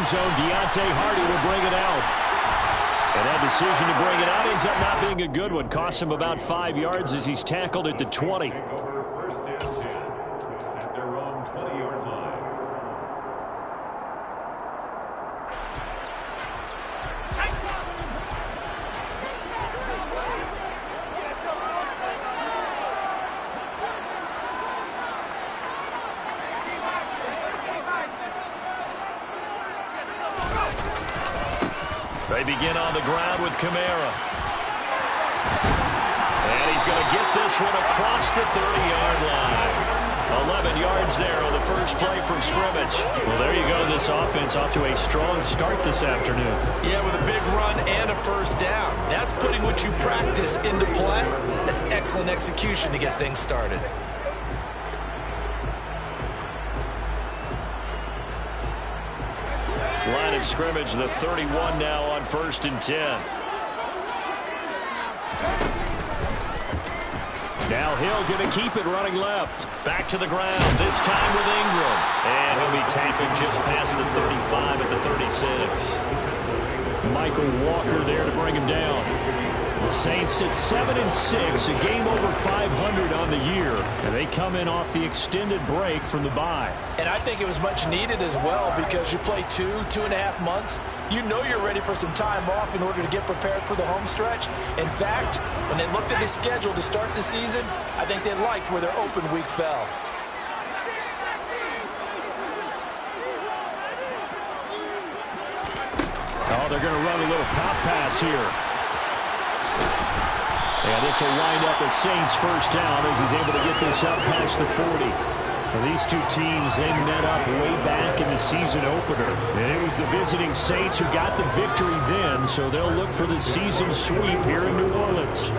end zone. Deontay Hardy will bring it out. And that decision to bring it out ends up not being a good one. Costs him about 5 yards as he's tackled at the 20. First and 10 at their own 20-yard line. They begin on the ground with Kamara. And he's going to get this one across the 30-yard line. 11 yards there on the first play from scrimmage. Well, there you go. This offense off to a strong start this afternoon. Yeah, with a big run and a first down. That's putting what you practice into play. That's excellent execution to get things started. Line of scrimmage, the 31 now on 1st and 10. Now Hill going to keep it running left. Back to the ground, this time with Ingram. And he'll be tackled just past the 35 at the 36. Michael Walker there to bring him down. The Saints at 7-6, a game over 500 on the year. And they come in off the extended break from the bye. And I think it was much needed as well because you play 2.5 months. You know you're ready for some time off in order to get prepared for the home stretch. In fact, when they looked at the schedule to start the season, I think they liked where their open week fell. Oh, they're going to run a little pop pass here. And this will wind up a Saints first down as he's able to get this up past the 40. Well, these two teams, they met up way back in the season opener. And it was the visiting Saints who got the victory then, so they'll look for the season sweep here in New Orleans.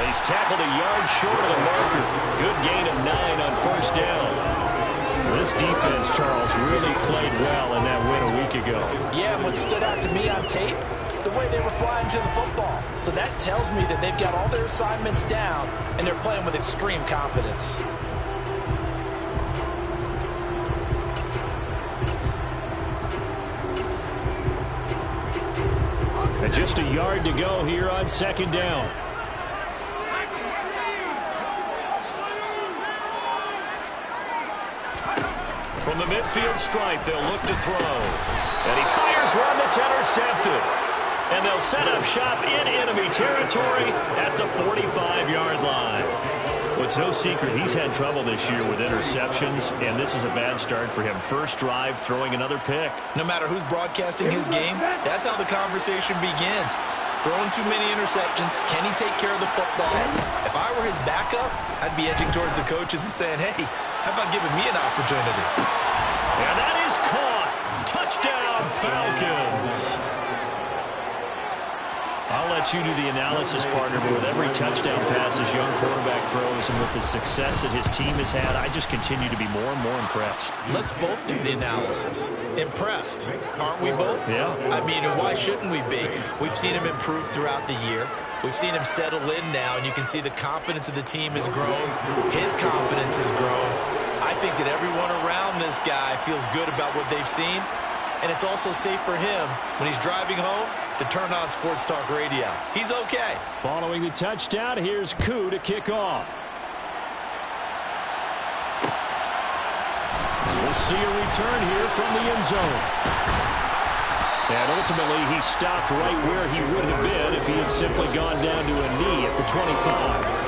He's tackled a yard short of the marker. Good gain of 9 on first down. This defense, Charles, really played well in that win a week ago. Yeah, and what stood out to me on tape, the way they were flying to the football. So that tells me that they've got all their assignments down, and they're playing with extreme confidence. And just a yard to go here on second down. From the midfield stripe, they'll look to throw. And he fires one that's intercepted. And they'll set up shop in enemy territory at the 45-yard line. Well, it's no secret he's had trouble this year with interceptions, and this is a bad start for him. First drive, throwing another pick. No matter who's broadcasting his game, that's how the conversation begins. Throwing too many interceptions, can he take care of the football? If I were his backup, I'd be edging towards the coaches and saying, hey, how about giving me an opportunity? And that is caught. Touchdown, Falcons. I'll let you do the analysis, partner, but with every touchdown pass this young quarterback throws and with the success that his team has had, I just continue to be more and more impressed. Let's both do the analysis. Impressed, aren't we both? Yeah. I mean, and why shouldn't we be? We've seen him improve throughout the year. We've seen him settle in now, and you can see the confidence of the team has grown. His confidence has grown. I think that everyone around this guy feels good about what they've seen, and it's also safe for him when he's driving home to turn on Sports Talk Radio. He's okay. Following the touchdown, here's Koo to kick off. We'll see a return here from the end zone. And ultimately, he stopped right where he would have been if he had simply gone down to a knee at the 25.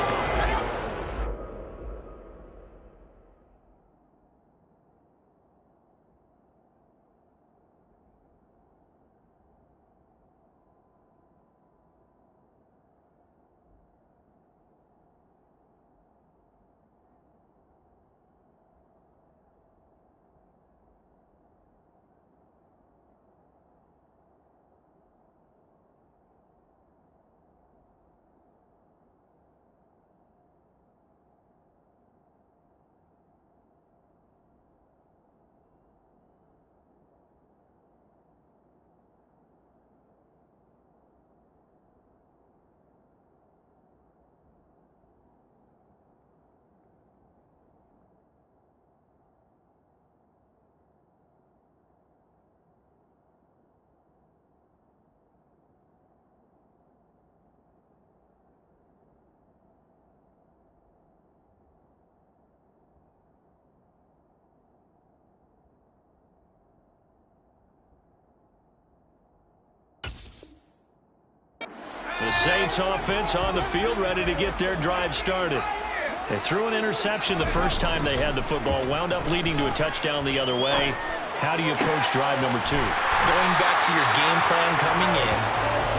The Saints offense on the field, ready to get their drive started. They threw an interception the first time they had the football, wound up leading to a touchdown the other way. How do you approach drive number 2? Going back to your game plan coming in,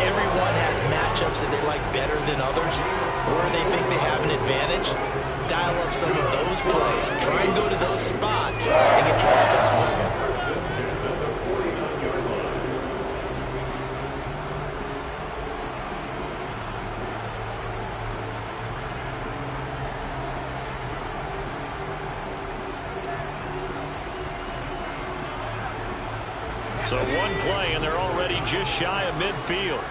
everyone has matchups that they like better than others, where they think they have an advantage. Dial up some of those plays. Try and go to those spots and get your offense moving. So one play, and they're already just shy of midfield.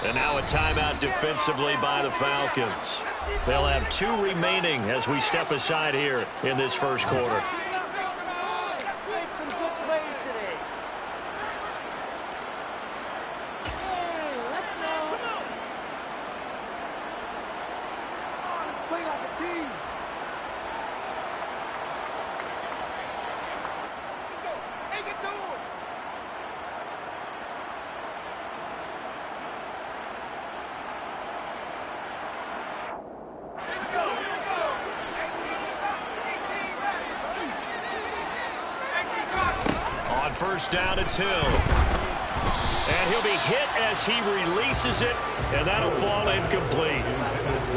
And now a timeout defensively by the Falcons. They'll have 2 remaining as we step aside here in this first quarter. First down, it's Hill. And he'll be hit as he releases it, and that'll fall incomplete.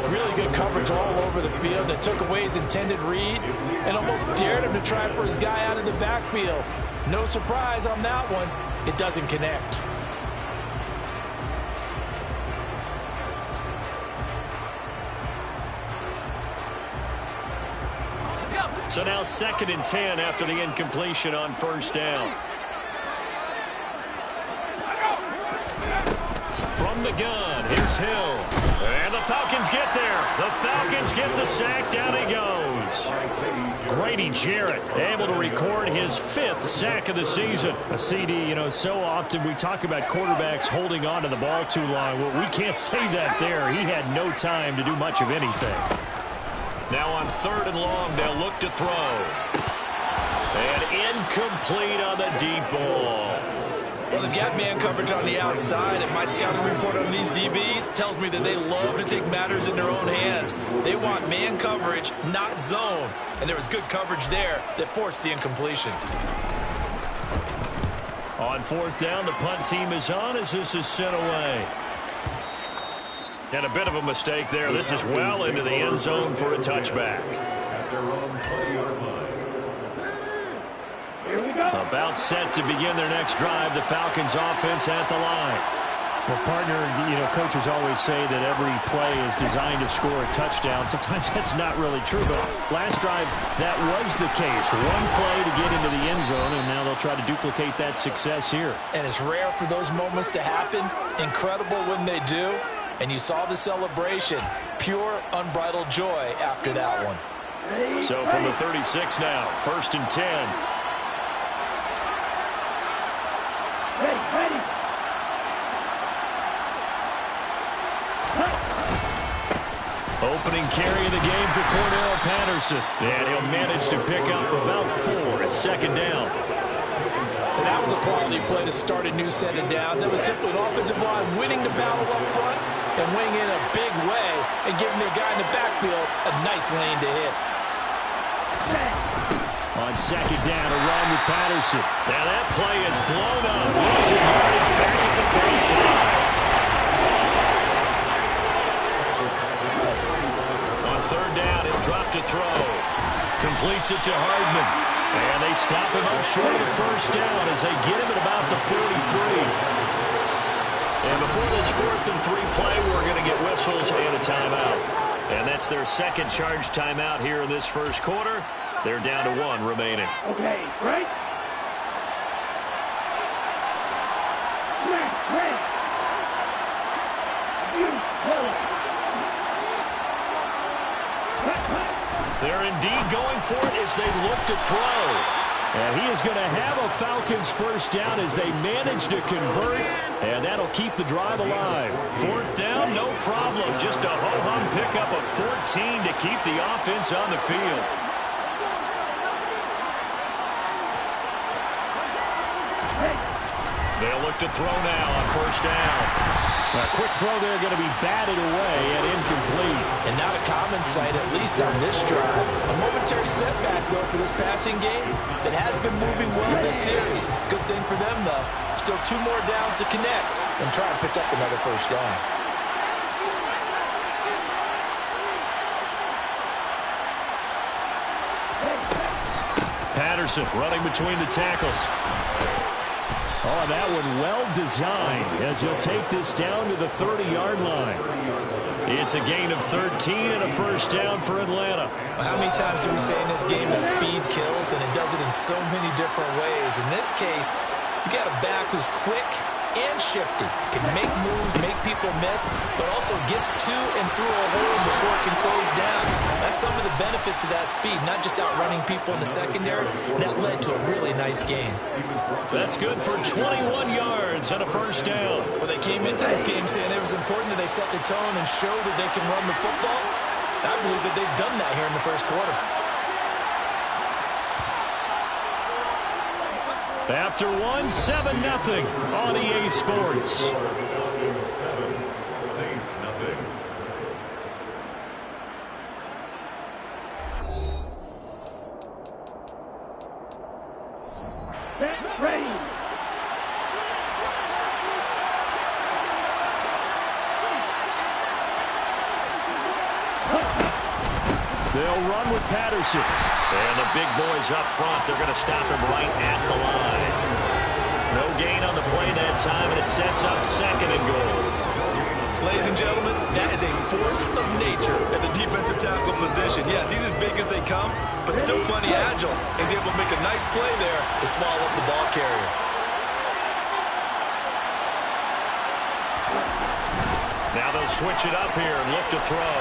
Really good coverage all over the field. It took away his intended read and almost dared him to try for his guy out of the backfield. No surprise on that one. It doesn't connect. So now 2nd and 10 after the incompletion on first down. From the gun, here's Hill. And the Falcons get there. The Falcons get the sack. Down he goes. Grady Jarrett able to record his 5th sack of the season. A CD, you know, so often we talk about quarterbacks holding on to the ball too long. Well, we can't say that there. He had no time to do much of anything. Now on 3rd and long, they'll look to throw. And incomplete on the deep ball. Well, they've got man coverage on the outside, and my scouting report on these DBs tells me that they love to take matters in their own hands. They want man coverage, not zone. And there was good coverage there that forced the incompletion. On 4th down, the punt team is on as this is sent away. And a bit of a mistake there. This is well into the end zone for a touchback. About set to begin their next drive. The Falcons offense at the line. Well, partner, you know, coaches always say that every play is designed to score a touchdown. Sometimes that's not really true, but last drive, that was the case. One play to get into the end zone, and now they'll try to duplicate that success here. And it's rare for those moments to happen. Incredible when they do. And you saw the celebration. Pure, unbridled joy after that one. So from the 36 now, 1st and 10. Opening carry of the game for Cordell Patterson. And he'll manage to pick up about 4 at 2nd down. And that was a quality play to start a new set of downs. It was simply an offensive line winning the battle up front and winning in a big way and giving their guy in the backfield a nice lane to hit. On 2nd down, a run with Patterson. Now that play is blown up. Losing yardage back at the 35. On 3rd down, he'll drop to throw. Completes it to Hardman. And they stop him up short of the 1st down as they get him at about the 43. And before this 4th and 3 play, we're going to get whistles and a timeout. And that's their 2nd charge timeout here in this first quarter. They're down to 1 remaining. Okay, right? Ready. They're indeed going for it as they look to throw. And he is going to have a Falcons 1st down as they manage to convert, and that'll keep the drive alive. 4th down, no problem. Just a ho-hum pickup of 14 to keep the offense on the field. They'll look to throw now on first down. A quick throw there going to be batted away and incomplete. And not a common sight, at least on this drive. A momentary setback, though, for this passing game that has been moving well this series. Good thing for them, though. Still 2 more downs to connect and try and pick up another first down. Patterson running between the tackles. Oh, that one well designed as he'll take this down to the 30-yard line. It's a gain of 13 and a first down for Atlanta. How many times do we say in this game that speed kills, and it does it in so many different ways? In this case, you got a back who's quick and shifty, can make moves, make people miss, but also gets to and through a hole before it can close down. That's some of the benefits of that speed, not just outrunning people in the secondary. That led to a really nice gain. That's good for 21 yards and a first down. Well, they came into this game saying it was important that they set the tone and show that they can run the football. I believe that they've done that here in the first quarter. After 1, 7-0 on EA Sports. Falcons 7, Saints nothing. Ready. They'll run with Patterson. And the big boys up front, they're going to stop him right at the line. No gain on the play that time, and it sets up 2nd and goal. Ladies and gentlemen, that is a force of nature at the defensive tackle position. Yes, he's as big as they come, but still plenty agile. He's able to make a nice play there to swallow up the ball carrier. Now they'll switch it up here and look to throw.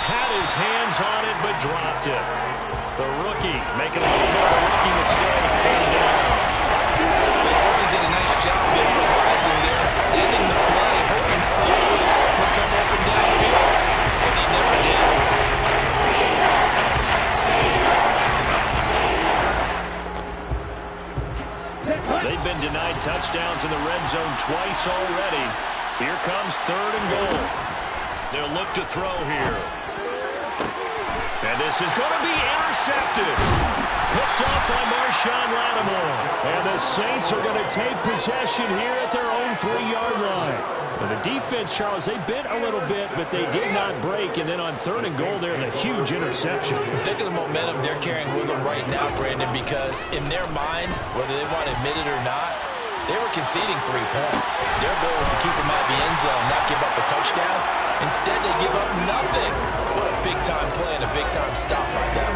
Had his hands on it, but dropped it. The rookie making a little bit of a rookie mistake. Third down. They certainly did a nice job improvising there, extending the play, hoping someone would come up and downfield, but he never did. They've been denied touchdowns in the red zone twice already. Here comes 3rd and goal. They'll look to throw here. And this is going to be intercepted. Picked off by Marshawn Lattimore. And the Saints are going to take possession here at their own 3-yard line. And the defense, Charles, they bit a little bit, but they did not break. And then on 3rd and goal, they're the huge interception. Think of the momentum they're carrying with them right now, Brandon, because in their mind, whether they want to admit it or not, they were conceding 3 points. Their goal was to keep them out of the end zone, not give up a touchdown. Instead, they give up nothing. What a big-time play and a big-time stop right now.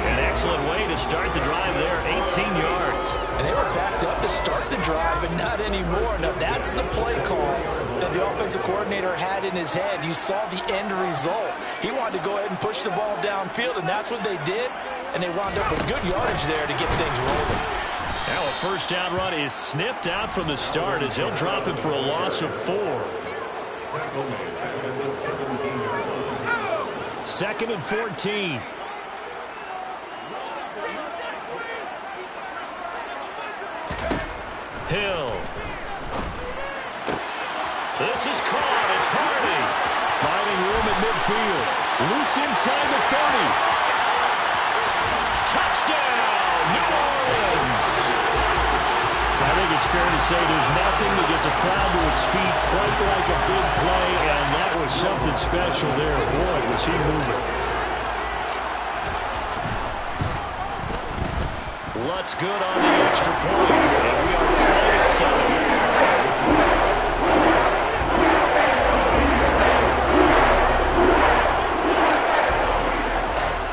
An excellent way to start the drive there, 18 yards. And they were backed up to start the drive, but not anymore. Now, that's the play call that the offensive coordinator had in his head. You saw the end result. He wanted to go ahead and push the ball downfield, and that's what they did. And they wound up with good yardage there to get things rolling. Now a first down run is sniffed out from the start as he'll drop him for a loss of 4. Tackle at the 17-yard line. 2nd and 14. Hill. This is caught. It's Hardy. Finding room at midfield. Loose inside the 30. Touchdown, New Orleans. I think it's fair to say there's nothing that gets a crowd to its feet quite like a big play, and that was something special there. Boy, was he moving. Lutz good on the extra point, and we are tied at 7.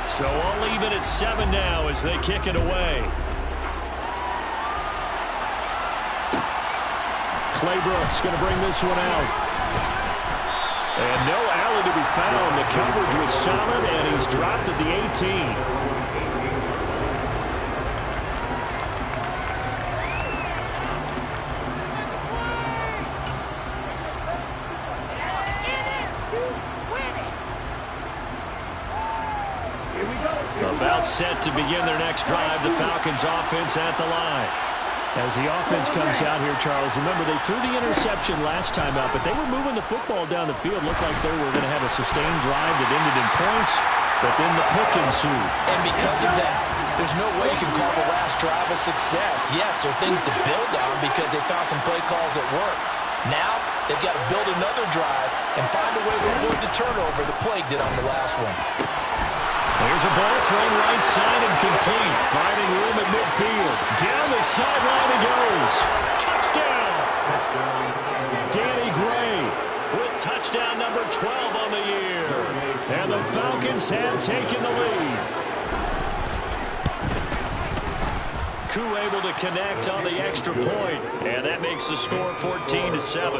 So all even at 7 now as they kick it away. Claybrook's going to bring this one out. And no alley to be found. The coverage was solid, and he's dropped at the 18. About set to begin their next drive. The Falcons offense at the line. As the offense comes out here, Charles, remember they threw the interception last time out, but they were moving the football down the field. Looked like they were going to have a sustained drive that ended in points, but then the pick ensued. And because of that, there's no way you can call the last drive a success. Yes, there are things to build on because they found some play calls that work. Now, they've got to build another drive and find a way to avoid the turnover the Plague did on the last one. There's a ball thrown right side and complete. Finding room at midfield. Down the sideline he goes. Touchdown! Danny Gray with touchdown number 12 on the year. And the Falcons have taken the lead. Koo able to connect on the extra point. And that makes the score 14-7.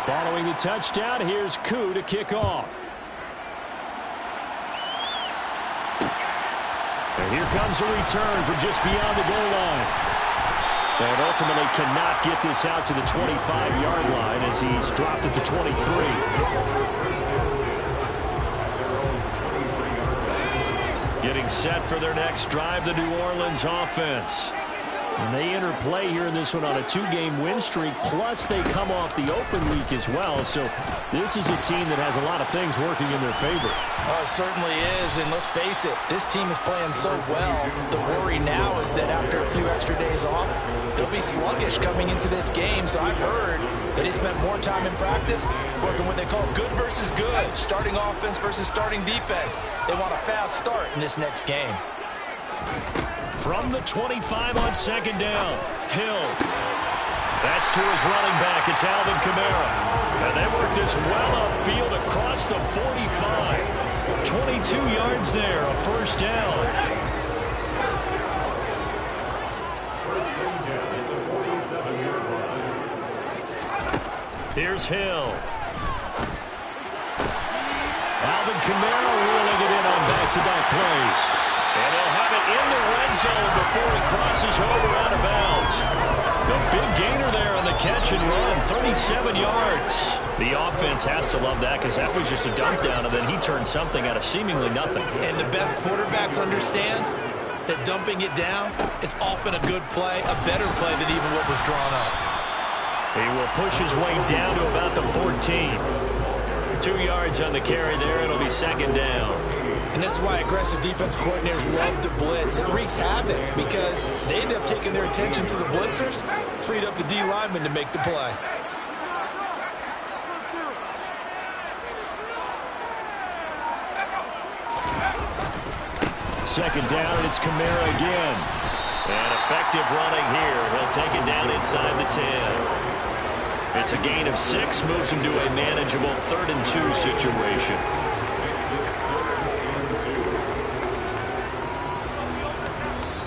Following the touchdown, here's Koo to kick off. And here comes a return from just beyond the goal line. And ultimately cannot get this out to the 25-yard line as he's dropped at the 23. Getting set for their next drive, the New Orleans offense. And they enter play here in this one on a 2-game win streak, plus they come off the open week as well. So this is a team that has a lot of things working in their favor. Oh, it certainly is, and let's face it, this team is playing so well. The worry now is that after a few extra days off, they'll be sluggish coming into this game. So I've heard that he spent more time in practice working what they call good versus good, starting offense versus starting defense. They want a fast start in this next game. From the 25 on second down, Hill. That's to his running back. It's Alvin Kamara. And they work this well upfield across the 45. 22 yards there, a first down. Here's Hill. Alvin Kamara reeling it in on back-to-back plays. And he'll have it in the red zone before he crosses over out of bounds. The big gainer there on the catch and run, 37 yards. The offense has to love that because that was just a dump down, and then he turned something out of seemingly nothing. And the best quarterbacks understand that dumping it down is often a good play, a better play than even what was drawn up. He will push his way down to about the 14. 2 yards on the carry there. It'll be second down. And this is why aggressive defense coordinators love to blitz. It wreaks havoc because they end up taking their attention to the blitzers, freed up the D lineman to make the play. Second down, and it's Kamara again. And effective running here. He'll take it down inside the 10. It's a gain of 6, moves him to a manageable 3rd and 2 situation.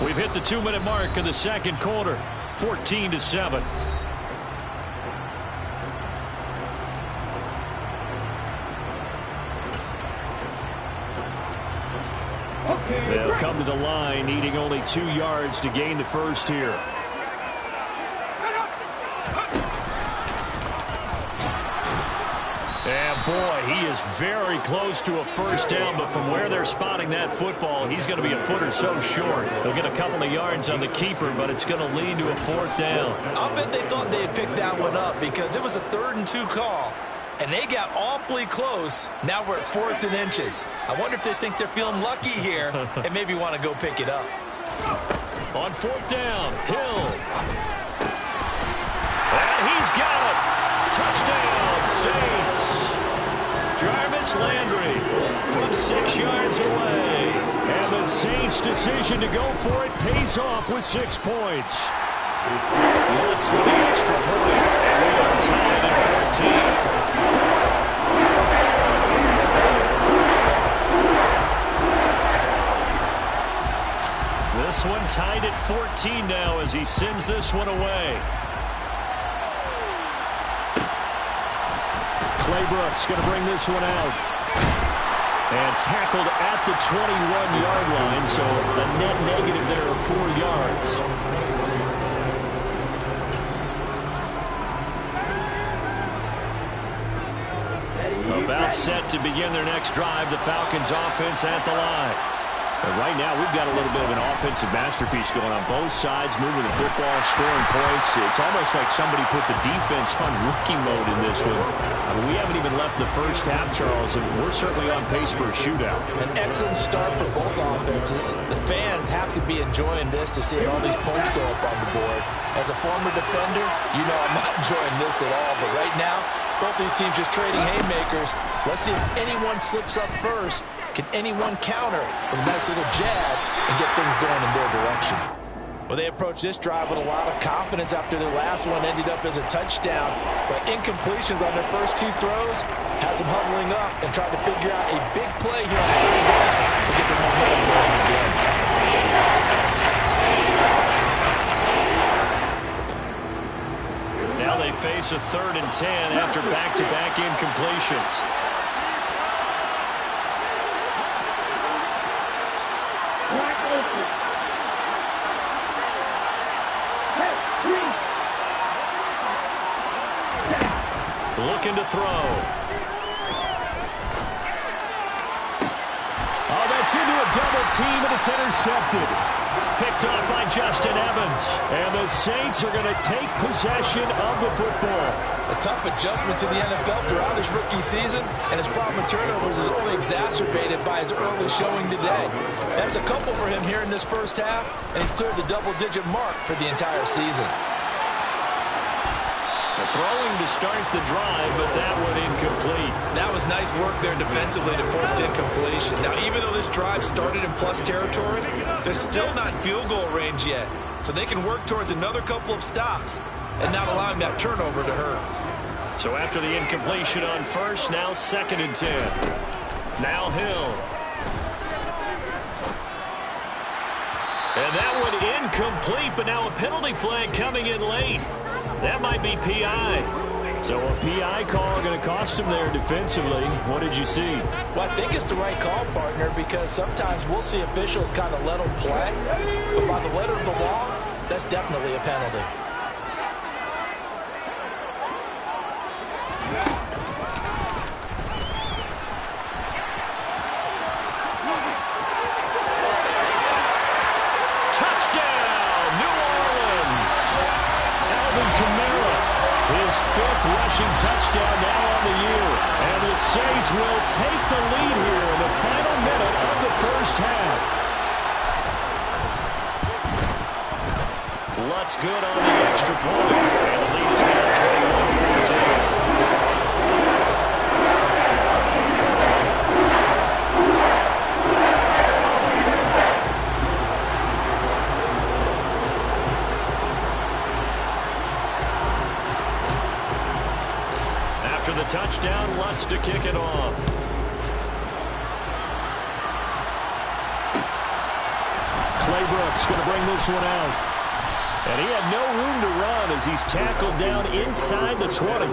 We've hit the 2-minute mark of the second quarter, 14-7. They'll come to the line, needing only 2 yards to gain the first here. And boy, he is very close to a first down, but from where they're spotting that football, he's going to be a foot or so short. He'll get a couple of yards on the keeper, but it's going to lead to a 4th down. I'll bet they thought they had picked that one up because it was a 3rd and 2 call, and they got awfully close. Now we're at 4th and inches. I wonder if they think they're feeling lucky here and maybe want to go pick it up. On 4th down, Hill. And he's got it. Touchdown, Saints. Jarvis Landry from 6 yards away. And the Saints' decision to go for it pays off with 6 points. Looks for the extra point, and we are tied at 14. This one tied at 14 now as he sends this one away. Clay Brooks going to bring this one out. And tackled at the 21-yard line, so a net negative there of 4 yards. About set to begin their next drive, the Falcons offense at the line. But right now, we've got a little bit of an offensive masterpiece going on both sides, moving the football, scoring points. It's almost like somebody put the defense on rookie mode in this one. We haven't even left the first half, Charles, and we're certainly on pace for a shootout. An excellent start for both offenses. The fans have to be enjoying this to see all these points go up on the board. As a former defender, you know I'm not enjoying this at all. But right now, both these teams just trading haymakers. Let's see if anyone slips up first. Can anyone counter with a nice little jab and get things going in their direction? Well, they approached this drive with a lot of confidence after their last one ended up as a touchdown. But incompletions on their first two throws has them huddling up and trying to figure out a big play here on third down to get the momentum going again. Now they face a 3rd and 10 after back-to-back incompletions. Looking to throw. Oh, that's into a double team, and it's intercepted. Picked off by Justin Evans. And the Saints are going to take possession of the football. A tough adjustment to the NFL throughout his rookie season, and his problem with turnovers is only exacerbated by his early showing today. That's a couple for him here in this first half, and he's cleared the double-digit mark for the entire season. Throwing to start the drive, but that one incomplete. That was nice work there defensively to force incompletion. Now, even though this drive started in plus territory, they're still not in field goal range yet. So they can work towards another couple of stops and not allowing that turnover to hurt. So after the incompletion on first, now 2nd and 10. Now Hill. And that one incomplete, but now a penalty flag coming in late. That might be PI. So a PI call going to cost him there defensively. What did you see? Well, I think it's the right call, partner, because sometimes we'll see officials kind of let them play. But by the letter of the law, that's definitely a penalty. Rushing touchdown now on the year. And the Saints will take the lead here in the final minute of the first half. Lutz good on the extra point. And the lead is now 21-14. After the touchdown, Lutz to kick it off. Claybrooks going to bring this one out. And he had no room to run as he's tackled down inside the 20.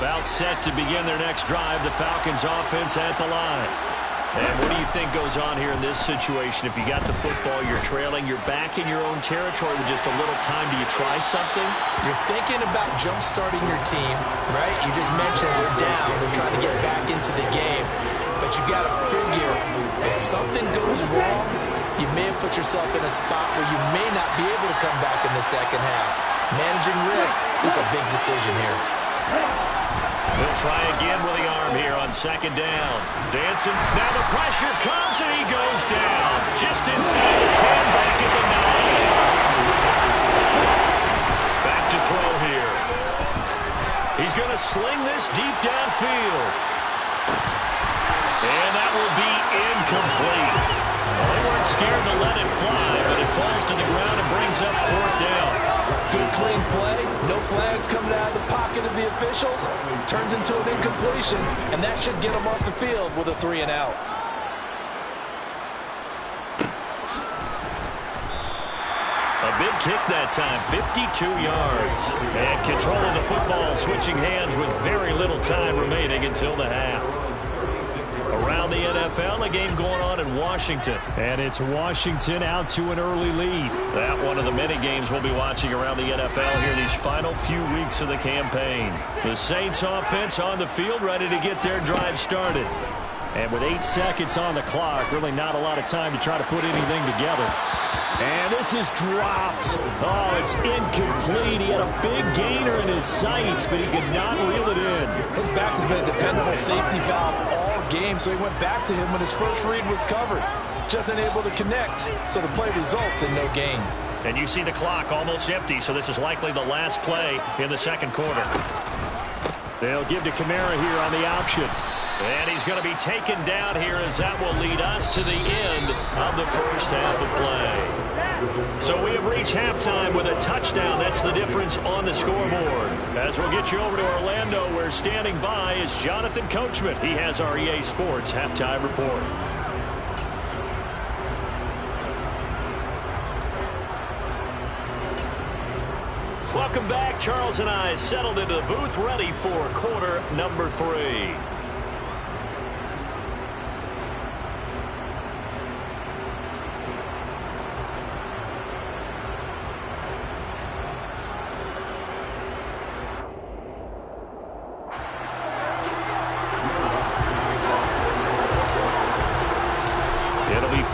About set to begin their next drive, the Falcons offense at the line. And what do you think goes on here in this situation? If you got the football, you're trailing, you're back in your own territory with just a little time. Do you try something? You're thinking about jump-starting your team, right? You just mentioned they're down. They're trying to get back into the game. But you got to figure if something goes wrong, you may have put yourself in a spot where you may not be able to come back in the second half. Managing risk is a big decision here. He'll try again with the arm here on 2nd down. Dancing. Now the pressure comes and he goes down. Just inside the 10, back at the 9. Back to throw here. He's going to sling this deep downfield. And that will be incomplete. Well, they weren't scared to let it fly, but it falls to the ground and brings up 4th down. Good clean play. No flags coming out of the pocket of the officials. Turns into an incompletion, and that should get them off the field with a 3 and out. A big kick that time, 52 yards. And control of the football, switching hands with very little time remaining until the half. Around the NFL, a game going on in Washington. And it's Washington out to an early lead. That one of the many games we'll be watching around the NFL here these final few weeks of the campaign. The Saints offense on the field, ready to get their drive started. And with 8 seconds on the clock, really not a lot of time to try to put anything together. And this is dropped. Oh, it's incomplete. He had a big gainer in his sights, but he could not reel it in. His back has been a dependable safety valve all game, so he went back to him when his first read was covered. Just unable to connect, so the play results in no gain. And you see the clock almost empty, so this is likely the last play in the second quarter. They'll give to Kamara here on the option. And he's going to be taken down here as that will lead us to the end of the first half of play. So we have reached halftime with a touchdown. That's the difference on the scoreboard. As we'll get you over to Orlando, where standing by is Jonathan Coachman. He has our EA Sports halftime report. Welcome back. Charles and I settled into the booth, ready for quarter number 3.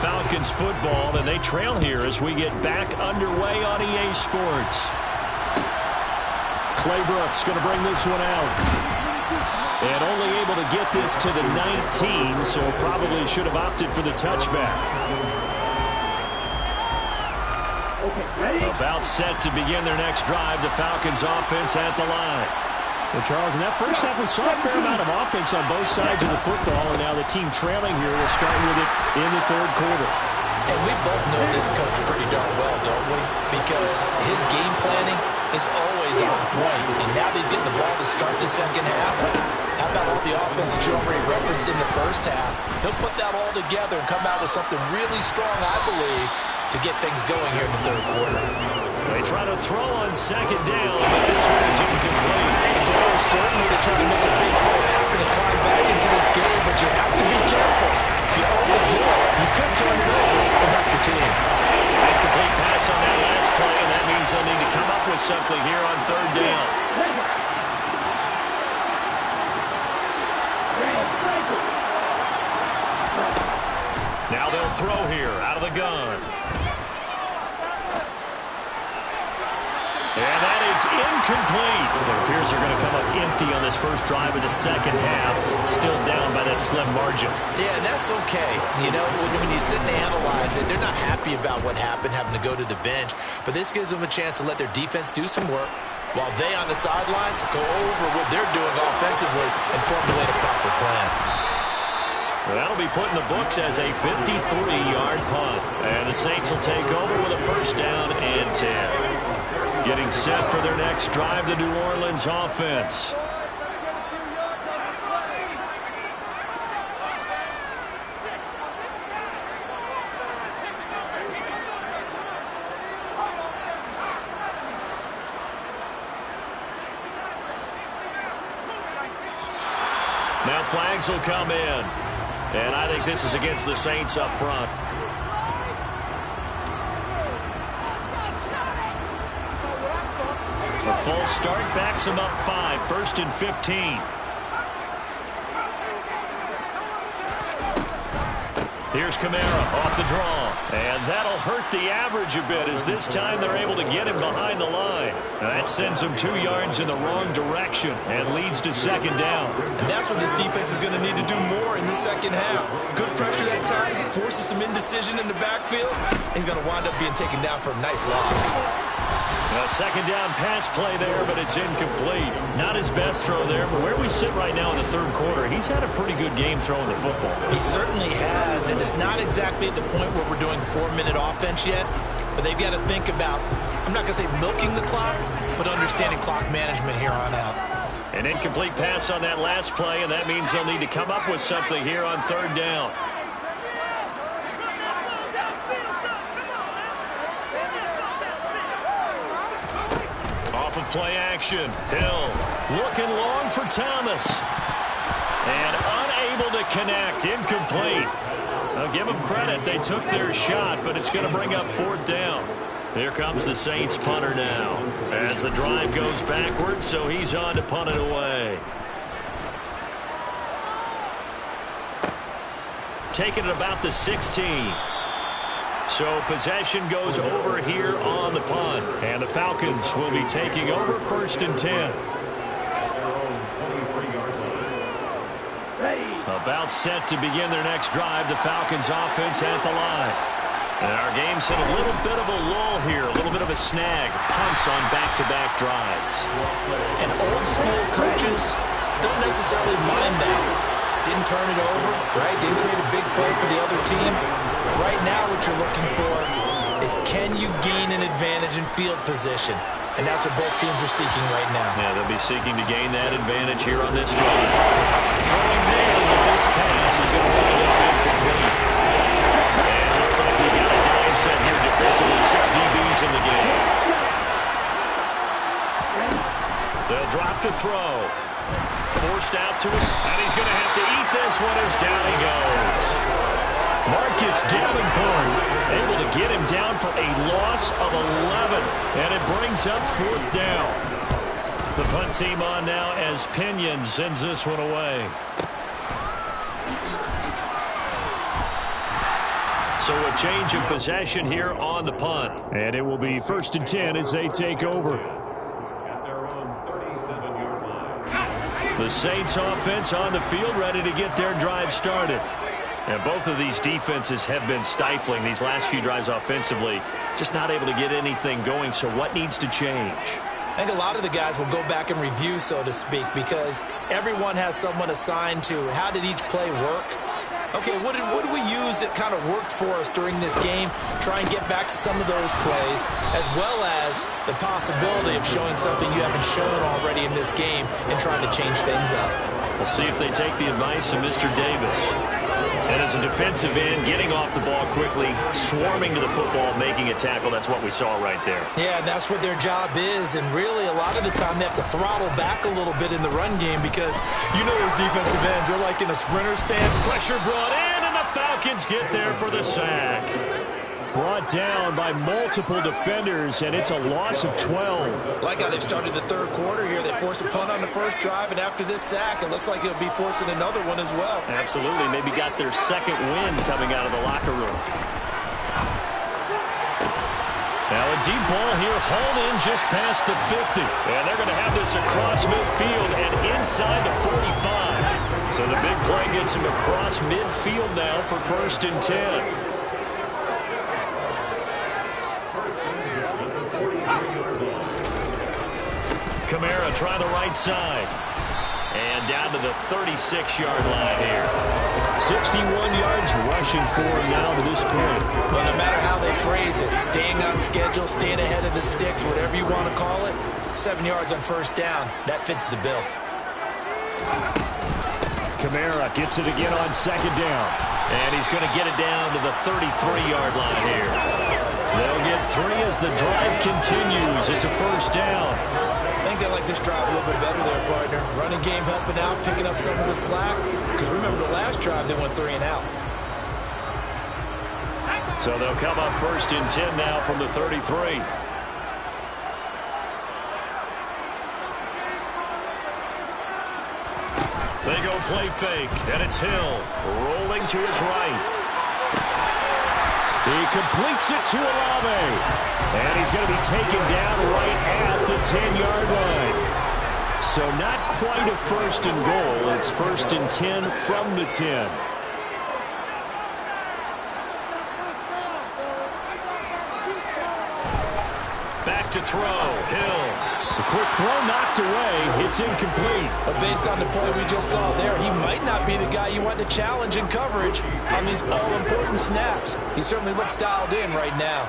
Falcons football, and they trail here as we get back underway on EA Sports. Claybrooks going to bring this one out. And only able to get this to the 19, so probably should have opted for the touchback. About set to begin their next drive, the Falcons offense at the line. Well, Charles, in that first half, we saw a fair amount of offense on both sides of the football, and now the team trailing here will start with it in the third quarter. And we both know this coach pretty darn well, don't we? Because his game planning is always on point, and now that he's getting the ball to start the second half, how about all the offense that you already referenced in the first half? He'll put that all together and come out with something really strong, I believe, to get things going here in the third quarter. They try to throw on second down, but this one is incomplete. The goal is certainly to try to make a big play happen and climb back into this game, but you have to be careful. If you overdo it, you could turn it over and hurt your team. Incomplete pass on that last play, and that means they'll need to come up with something here on third down. Now they'll throw here out of the gun. And that is incomplete. It appears they're going to come up empty on this first drive of the second half. Still down by that slim margin. Yeah, and that's okay. You know, when you sit and analyze it, they're not happy about what happened, having to go to the bench. But this gives them a chance to let their defense do some work while they on the sidelines go over what they're doing offensively and formulate a proper plan. Well, that'll be put in the books as a 53-yard punt. And the Saints will take over with a first down and 10. Getting set for their next drive, the New Orleans offense. Now flags will come in. And I think this is against the Saints up front. A full start backs them up 5, 1st and 15. Here's Kamara off the draw. And that'll hurt the average a bit as this time they're able to get him behind the line. And that sends him 2 yards in the wrong direction and leads to second down. And that's what this defense is going to need to do more in the second half. Good pressure that time, forces some indecision in the backfield. He's going to wind up being taken down for a nice loss. A second down pass play there, but it's incomplete. Not his best throw there, but where we sit right now in the third quarter, he's had a pretty good game throwing the football. He certainly has, and it's not exactly at the point where we're doing 4-minute offense yet, but they've got to think about, I'm not going to say milking the clock, but understanding clock management here on out. An incomplete pass on that last play, and that means they'll need to come up with something here on third down. Off of play action. Hill looking long for Thomas. And unable unable to connect. Incomplete. I'll give them credit. They took their shot, but it's going to bring up 4th down. Here comes the Saints punter now as the drive goes backwards, so he's on to punt it away. Taking it about the 16. So possession goes over here on the punt. And the Falcons will be taking over 1st and 10. About set to begin their next drive. The Falcons offense at the line. And our game's hit a little bit of a lull here. A little bit of a snag. Punts on back-to-back drives. And old school coaches don't necessarily mind that. Didn't turn it over, right? Didn't create a big play for the other team. Right now what you're looking for is can you gain an advantage in field position? And that's what both teams are seeking right now. Yeah, they'll be seeking to gain that advantage here on this drive. Throwing there, but this pass is going to wind up incomplete. And it looks like we've got a dime set here defensively. 6 DBs in the game. They'll drop to throw. Forced out to him, and he's going to have to eat this one as down he goes. Marcus Davenport able to get him down for a loss of 11, and it brings up 4th down. The punt team on now as Pinion sends this one away. So a change of possession here on the punt. And it will be 1st and 10 as they take over. The Saints offense on the field ready to get their drive started. And both of these defenses have been stifling these last few drives offensively. Just not able to get anything going. So what needs to change? I think a lot of the guys will go back and review, so to speak, because everyone has someone assigned to how did each play work. Okay, what did we use that kind of worked for us during this game? Try and get back to some of those plays, as well as the possibility of showing something you haven't shown already in this game and trying to change things up. We'll see if they take the advice of Mr. Davis. And as a defensive end, getting off the ball quickly, swarming to the football, making a tackle, that's what we saw right there. Yeah, and that's what their job is. And really, a lot of the time, they have to throttle back a little bit in the run game because you know those defensive ends, they're like in a sprinter stand. Pressure brought in, and the Falcons get there for the sack. Brought down by multiple defenders, and it's a loss of 12. Like how they've started the 3rd quarter here. They force a punt on the first drive, and after this sack, it looks like they'll be forcing another one as well. Absolutely. Maybe got their 2nd win coming out of the locker room. Now a deep ball here, hauled in just past the 50. And they're going to have this across midfield and inside the 45. So the big play gets him across midfield now for 1st and 10. Kamara trying the right side. And down to the 36-yard line here. 61 yards rushing for him now to this point. Well, no matter how they phrase it, staying on schedule, staying ahead of the sticks, whatever you want to call it, 7 yards on 1st down, that fits the bill. Kamara gets it again on 2nd down. And he's going to get it down to the 33-yard line here. They'll get 3 as the drive continues. It's a 1st down. I think they like this drive a little bit better there, partner. Running game helping out, picking up some of the slack. Because remember the last drive, they went 3 and out. So they'll come up 1st and 10 now from the 33. They go play fake, and it's Hill rolling to his right. He completes it to Olave. And he's going to be taken down right at the 10-yard line. So not quite a 1st and goal. It's 1st and 10 from the 10. Back to throw, Hill. The quick throw knocked away. It's incomplete. But based on the play we just saw there, he might not be the guy you want to challenge in coverage on these all-important snaps. He certainly looks dialed in right now.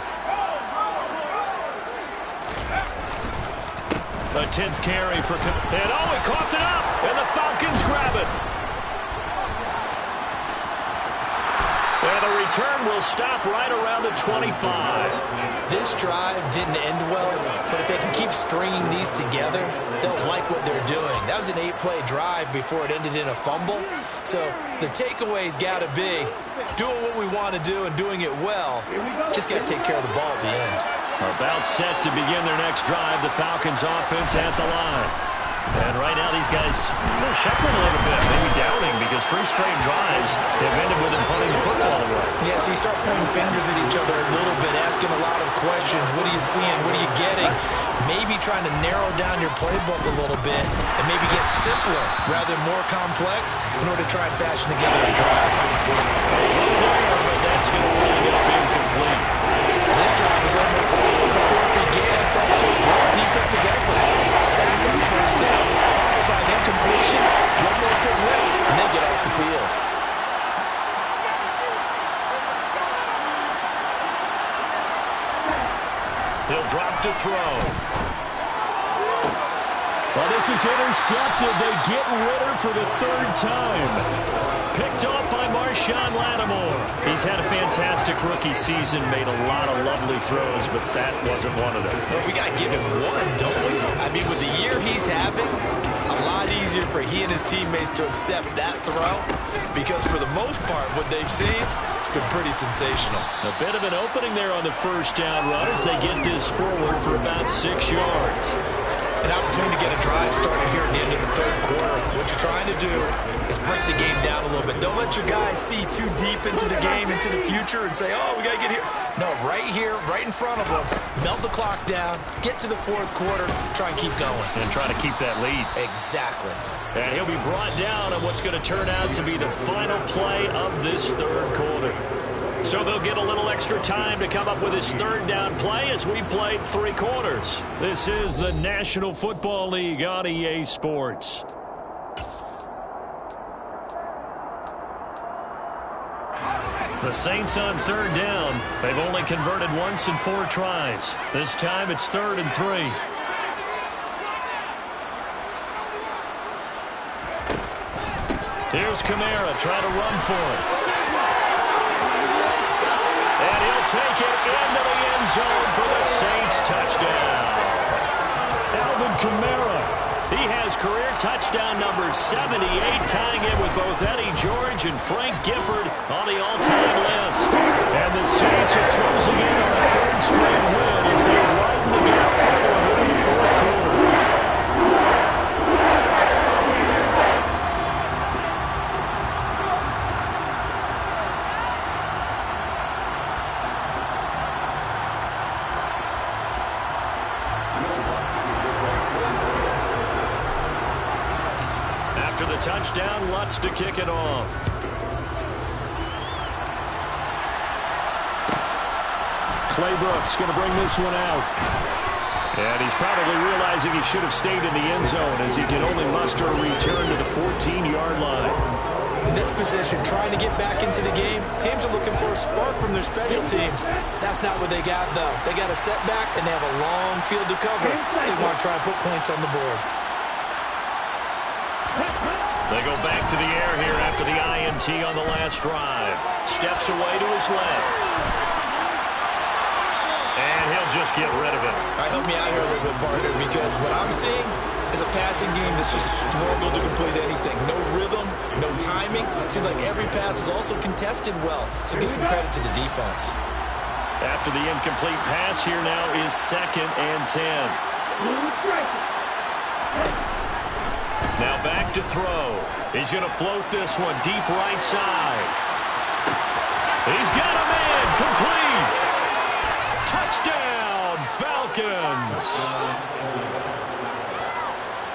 A 10th carry for... And oh, he coughed it up! And the Falcons grab it. And the return will stop right around the 25. This drive didn't end well, but if they can keep stringing these together, they'll like what they're doing. That was an 8-play drive before it ended in a fumble. So the takeaway's got to be doing what we want to do and doing it well. Just got to take care of the ball at the end. About set to begin their next drive, the Falcons offense at the line. And right now these guys shuffling a little bit, maybe doubting, because 3 straight drives have ended with them punting the football away. Yeah, so you start pointing fingers at each other a little bit, asking a lot of questions. What are you seeing? What are you getting? Maybe trying to narrow down your playbook a little bit and maybe get simpler rather than more complex in order to try and fashion together a drive. But that's going to wind up incomplete. This drive was almost over before it began, thanks to a great defensive effort. Sack on first down, followed by an incompletion, one more good run, and they get off the field. He'll drop to throw. Well, this is intercepted. They get Ritter for the 3rd time. Picked off by Marshawn Lattimore. He's had a fantastic rookie season, made a lot of lovely throws, but that wasn't one of them. But we got to give him one, don't we? I mean, with the year he's having, a lot easier for he and his teammates to accept that throw, because for the most part, what they've seen, it's been pretty sensational. A bit of an opening there on the first down run as they get this forward for about 6 yards. An opportunity to get a drive started here at the end of the 3rd quarter. What you're trying to do is break the game down a little bit. Don't let your guys see too deep into the game, into the future, and say, oh, we got to get here. No, right here, right in front of them, melt the clock down, get to the 4th quarter, try and keep going. And try to keep that lead. Exactly. And he'll be brought down on what's going to turn out to be the final play of this 3rd quarter. So they'll get a little extra time to come up with his 3rd down play as we played 3 quarters. This is the National Football League on EA Sports. The Saints on 3rd down. They've only converted once in 4 tries. This time it's 3rd and 3. Here's Kamara trying to run for it. And he'll take it into the end zone for the Saints touchdown. Alvin Kamara. He has career touchdown number 78, tying it with both Eddie George and Frank Gifford on the all-time list. And the Saints are closing in on a 3rd straight win as they widen the gap further in the 4th quarter. After the touchdown, Lutz to kick it off. Clay Brooks going to bring this one out. And he's probably realizing he should have stayed in the end zone as he can only muster a return to the 14-yard line. In this position, trying to get back into the game, teams are looking for a spark from their special teams. That's not what they got, though. They got a setback, and they have a long field to cover. They want to try and put points on the board. They go back to the air here after the INT on the last drive. Steps away to his left. And he'll just get rid of it. All right, help me out here a little bit, partner, because what I'm seeing is a passing game that's just struggled to complete anything. No rhythm, no timing. Seems like every pass is also contested well, so give some credit to the defense. After the incomplete pass, here now is 2nd and 10. Now back to throw. He's going to float this one deep right side. He's got a man. Complete. Touchdown, Falcons.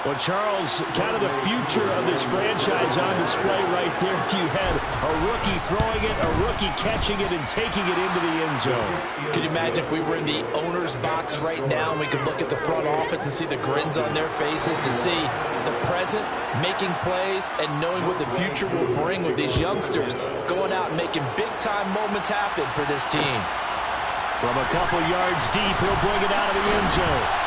Well, Charles, kind of the future of this franchise on display right there. You had a rookie throwing it, a rookie catching it, and taking it into the end zone. Could you imagine if we were in the owner's box right now and we could look at the front office and see the grins on their faces, to see the present, making plays, and knowing what the future will bring with these youngsters going out and making big-time moments happen for this team. From a couple yards deep, he'll bring it out of the end zone.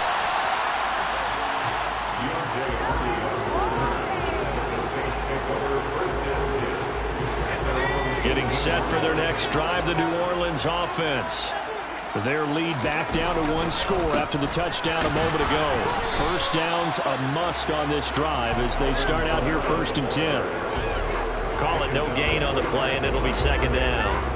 The Saints take over 1st and 10. Getting set for their next drive, the New Orleans offense. Their lead back down to one score after the touchdown a moment ago. First down's a must on this drive as they start out here 1st and 10. Call it no gain on the play, and it'll be 2nd down.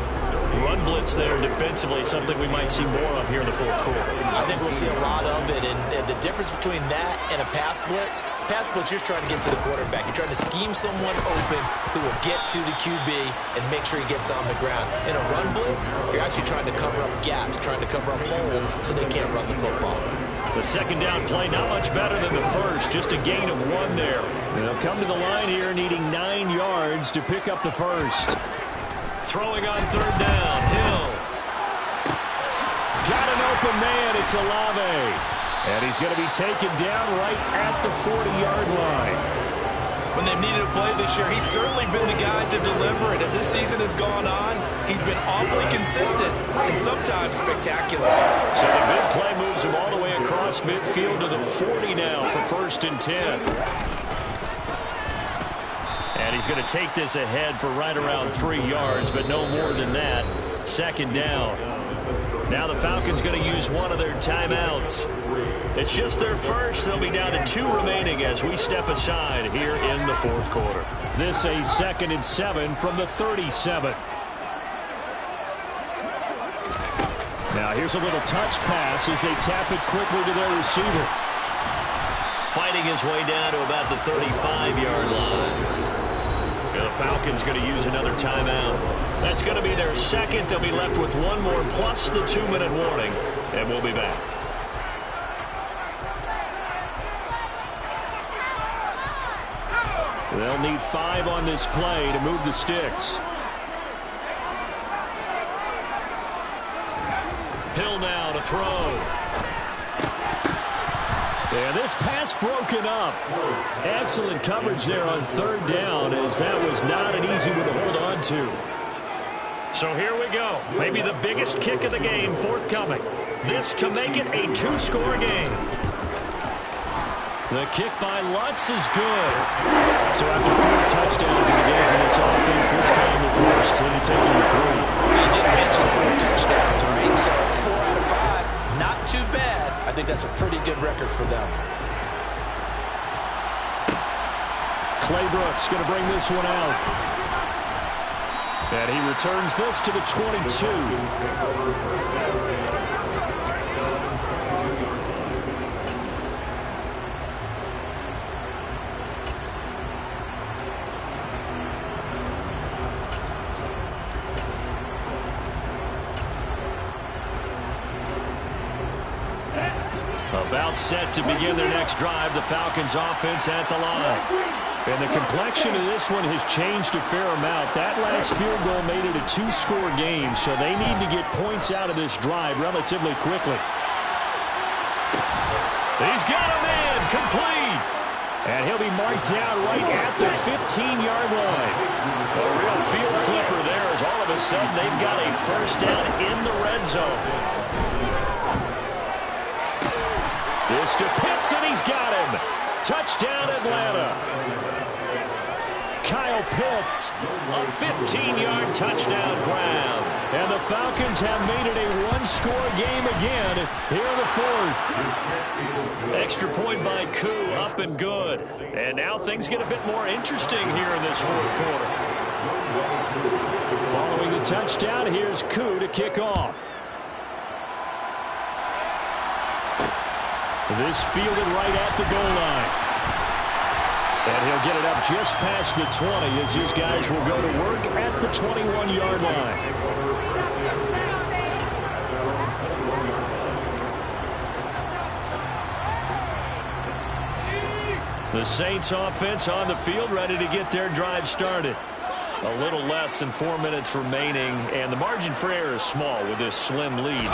Run blitz there defensively, something we might see more of here in the 4th quarter. I think we'll see a lot of it, and the difference between that and a pass blitz, you're just trying to get to the quarterback. You're trying to scheme someone open who will get to the QB and make sure he gets on the ground. In a run blitz, you're actually trying to cover up gaps, trying to cover up holes so they can't run the football. The 2nd down play, not much better than the first, just a gain of 1 there. They'll come to the line here needing 9 yards to pick up the first. Throwing on 3rd down, Hill. Got an open man, it's Olave. And he's going to be taken down right at the 40-yard line. When they've needed a play this year, he's certainly been the guy to deliver it. As this season has gone on, he's been awfully consistent and sometimes spectacular. So the big play moves him all the way across midfield to the 40 now for 1st and 10. And he's going to take this ahead for right around 3 yards, but no more than that. 2nd down. Now the Falcons going to use one of their timeouts. It's just their first. They'll be down to 2 remaining as we step aside here in the 4th quarter. This a 2nd and 7 from the 37. Now here's a little touch pass as they tap it quickly to their receiver. Fighting his way down to about the 35-yard line. The Falcons going to use another timeout. That's going to be their 2nd. They'll be left with 1 more plus the 2-minute warning, and we'll be back. They'll need 5 on this play to move the sticks. Hill now to throw. And this pass broken up. Excellent coverage there on 3rd down, as that was not an easy one to hold on to. So here we go. Maybe the biggest kick of the game forthcoming. This to make it a 2-score game. The kick by Lutz is good. So after 4 touchdowns in the game for this offense, this time the first, and he taking the 3. You did mention 4 touchdowns, right? So 4 out of 5, not too bad. I think that's a pretty good record for them. Clay Brooks going to bring this one out. And he returns this to the 22. About set to begin their next drive, the Falcons offense at the line. And the complexion of this one has changed a fair amount. That last field goal made it a 2-score game, so they need to get points out of this drive relatively quickly. He's got a man, complete. And he'll be marked down right at the 15-yard line. A real field flipper there as all of a sudden they've got a first down in the red zone. This to Pitts, and he's got him. Touchdown, Atlanta. Kyle Pitts, a 15-yard touchdown grab. And the Falcons have made it a 1-score game again here in the 4th. Extra point by Koo, up and good. And now things get a bit more interesting here in this 4th quarter. Following the touchdown, here's Koo to kick off. This fielded right at the goal line. And he'll get it up just past the 20 as these guys will go to work at the 21-yard line. The Saints offense on the field ready to get their drive started. A little less than 4 minutes remaining, and the margin for error is small with this slim lead.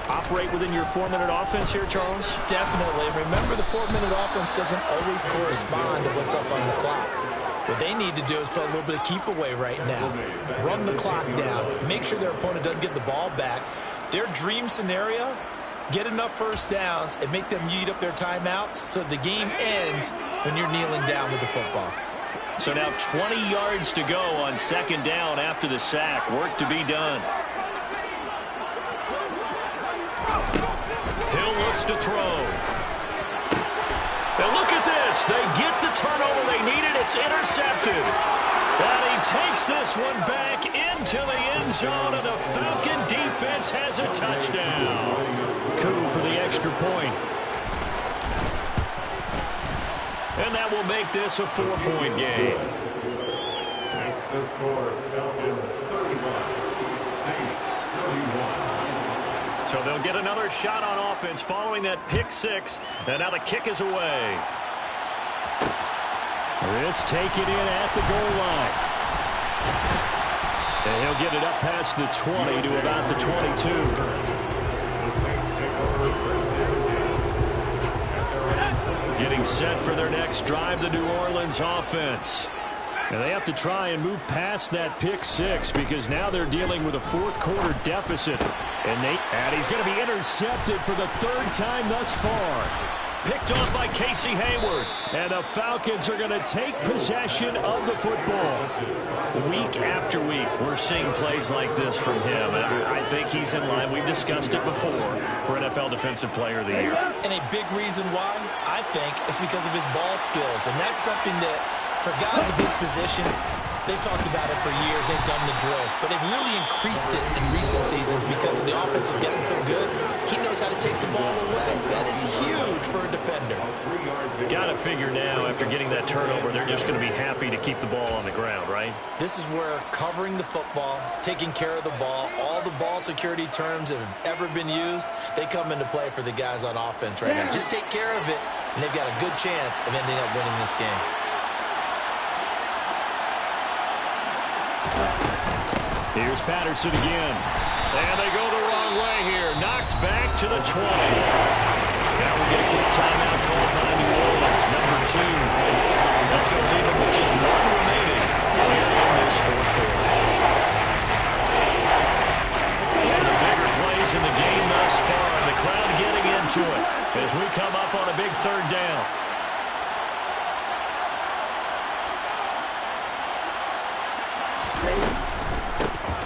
Operate within your 4-minute offense here, Charles? Definitely. Remember, the 4-minute offense doesn't always correspond to what's up on the clock. What they need to do is play a little bit of keep away right now. Run the clock down. Make sure their opponent doesn't get the ball back. Their dream scenario, get enough first downs and make them eat up their timeouts so the game ends when you're kneeling down with the football. So now 20 yards to go on second down after the sack. Work to be done. Hill looks to throw. And look at this. They get the turnover they needed. It's intercepted. And he takes this one back into the end zone, and the Falcon defense has a touchdown. Coup for the extra point. And that will make this a 4-point game. Makes the score Falcons 31, Saints 31. So they'll get another shot on offense following that pick six. And now the kick is away. This taken in at the goal line. And he'll get it up past the 20 to about the 22. The Saints take over first down. Getting set for their next drive, the New Orleans offense. And they have to try and move past that pick six because now they're dealing with a fourth-quarter deficit. And he's going to be intercepted for the third time thus far. Picked off by Casey Hayward. And the Falcons are going to take possession of the football. Week after week, we're seeing plays like this from him. And I think he's in line. We've discussed it before for NFL Defensive Player of the Year. And a big reason why, I think, is because of his ball skills. And that's something that, for guys of his position, they've talked about it for years. They've done the drills. But they've really increased it in recent seasons because the offense has gotten so good. He knows how to take the ball away. That is huge for a defender. Got to figure now, after getting that turnover, they're just going to be happy to keep the ball on the ground, right? This is where covering the football, taking care of the ball, all the ball security terms that have ever been used, they come into play for the guys on offense right now. Just take care of it, and they've got a good chance of ending up winning this game. Here's Patterson again. And they go the wrong way here. Knocked back to the 20. Now we get a quick timeout called by New Orleans, number 2. That's going to leave them with just one remaining here in this fourth quarter. One of the bigger plays in the game thus far, and the crowd getting into it as we come up on a big third down.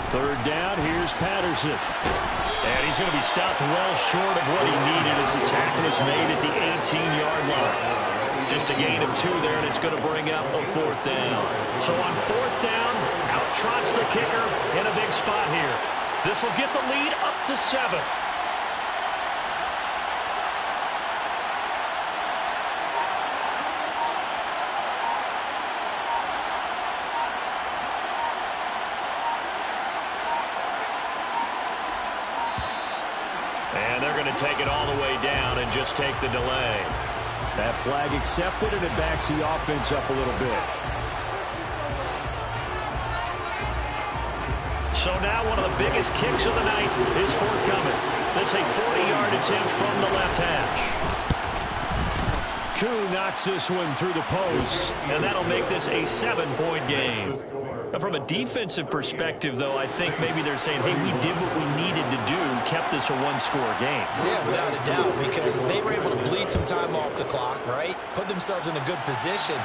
Third down, here's Patterson. And he's going to be stopped well short of what he needed as the tackle is made at the 18-yard line. Just a gain of 2 there, and it's going to bring up a fourth down. So on fourth down, out trots the kicker in a big spot here. This will get the lead up to 7. And they're going to take it all the way down and just take the delay. That flag accepted, and it backs the offense up a little bit. So now one of the biggest kicks of the night is forthcoming. It's a 40-yard attempt from the left hash. Koo knocks this one through the post. And that'll make this a 7-point game. Now, from a defensive perspective, though, I think maybe they're saying, hey, we did what we needed to do, kept this a one-score game. Yeah, without a doubt, because they were able to bleed some time off the clock, right? Put themselves in a good position,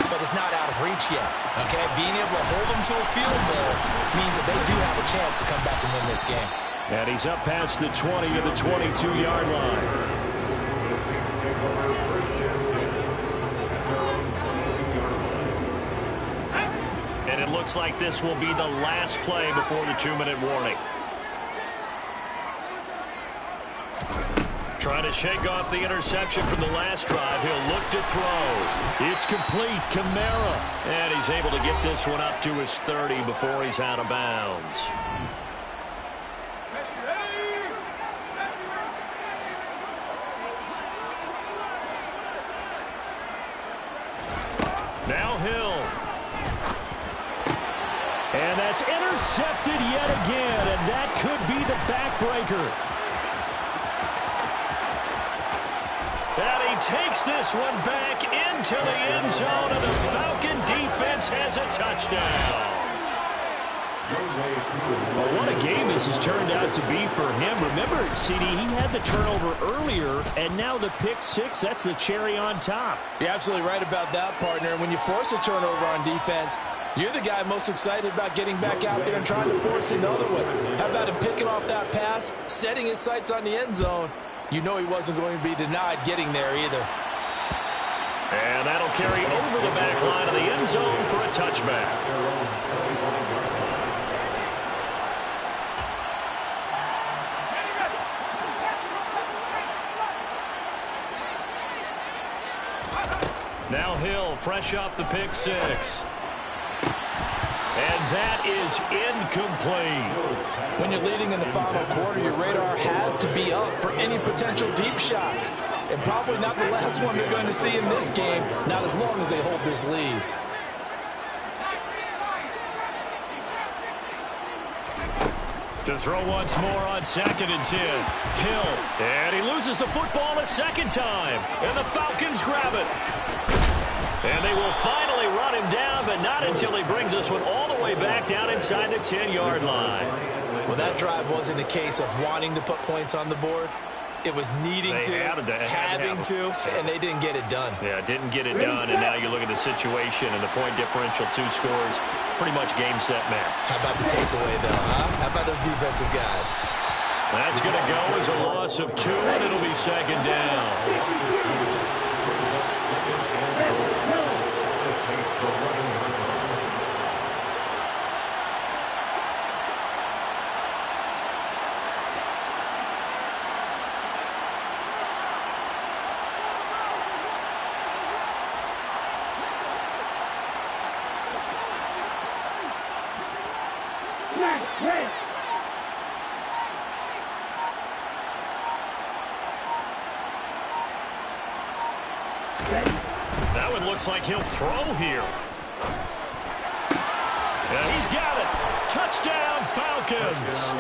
but it's not out of reach yet, okay? Being able to hold them to a field goal means that they do have a chance to come back and win this game. And he's up past the 20 to the 22-yard line. The Saints take over first and 10 at their own 22-yard line. And it looks like this will be the last play before the 2-minute warning. Trying to shake off the interception from the last drive. He'll look to throw. It's complete. Kamara. And he's able to get this one up to his 30 before he's out of bounds. Now Hill. And that's intercepted yet again, and that could be the backbreaker. And he takes this one back into the end zone, and the Falcon defense has a touchdown. Well, what a game this has turned out to be for him. Remember, CD, he had the turnover earlier, and now the pick six, that's the cherry on top. You're absolutely right about that, partner. And when you force a turnover on defense, you're the guy most excited about getting back out there and trying to force another one. How about him picking off that pass, setting his sights on the end zone? You know he wasn't going to be denied getting there either. And that'll carry over the back line of the end zone for a touchback. Now Hill, fresh off the pick six. And that is incomplete. When you're leading in the final quarter, your radar has to be up for any potential deep shots. And probably not the last one they're going to see in this game, not as long as they hold this lead. To throw once more on 2nd and 10. Hill, and he loses the football a second time. And the Falcons grab it. And they will finally run him down, but not until he brings us one all the way back down inside the 10-yard line. Well, that drive wasn't a case of wanting to put points on the board. It was needing to, having to, and they didn't get it done. Yeah, didn't get it done, and now you look at the situation and the point differential, 2 scores, pretty much game, set, match. How about the takeaway, though, huh? How about those defensive guys? That's going to go as a loss of 2, and it'll be second down. That one looks like he'll throw here. And he's got it. Touchdown, Falcons.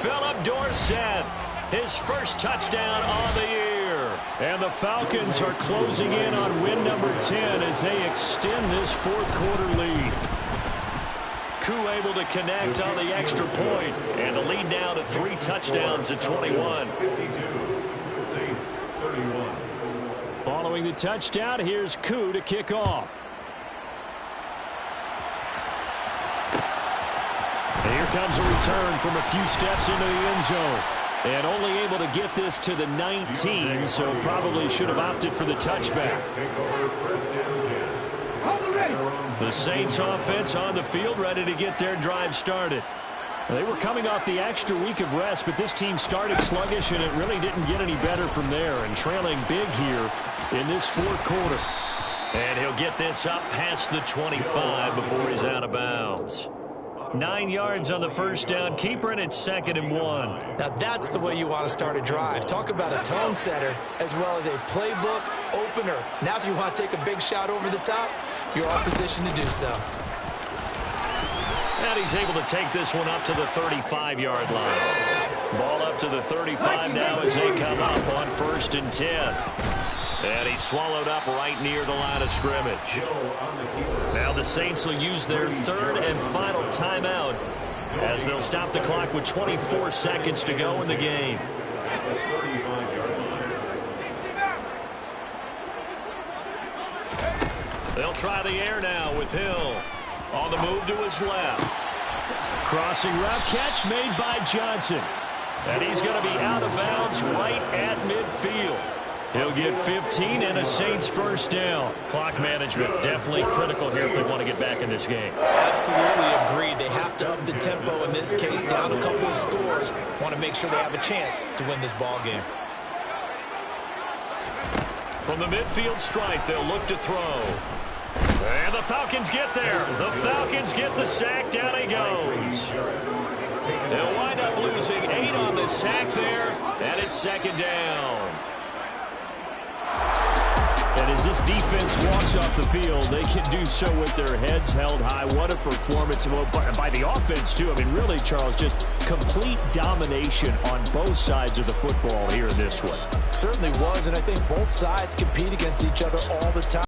Philip Dorsett, his first touchdown on the year. And the Falcons are closing in on win number 10 as they extend this fourth-quarter lead. Koo able to connect on the extra point, and the lead now to 3 touchdowns at 21. 52, Saints 31. Following the touchdown, here's Koo to kick off. And here comes a return from a few steps into the end zone. And only able to get this to the 19, so probably should have opted for the touchback. The Saints offense on the field, ready to get their drive started. They were coming off the extra week of rest, but this team started sluggish, and it really didn't get any better from there. And trailing big here in this fourth quarter. And he'll get this up past the 25 before he's out of bounds. 9 yards on the first down. Keeper, and it's 2nd and 1. Now that's the way you want to start a drive. Talk about a tone setter as well as a playbook opener. Now if you want to take a big shot over the top, you're in position to do so. And he's able to take this one up to the 35-yard line. Ball up to the 35 now as they come up on 1st and 10. And he's swallowed up right near the line of scrimmage. Now the Saints will use their 3rd and final timeout as they'll stop the clock with 24 seconds to go in the game. They'll try the air now with Hill. On the move to his left. Crossing route catch made by Johnson. And he's going to be out of bounds right at midfield. He'll get 15 and a Saints first down. Clock management definitely critical here if they want to get back in this game. Absolutely agreed. They have to up the tempo in this case, down a couple of scores. Want to make sure they have a chance to win this ball game. From the midfield stripe, they'll look to throw. And the Falcons get there. The Falcons get the sack. Down he goes. They'll wind up losing 8 on the sack there, and it's 2nd down. And as this defense walks off the field, they can do so with their heads held high. What a performance by the offense, too. I mean, really, Charles, just complete domination on both sides of the football here in this one. Certainly was, and I think both sides compete against each other all the time.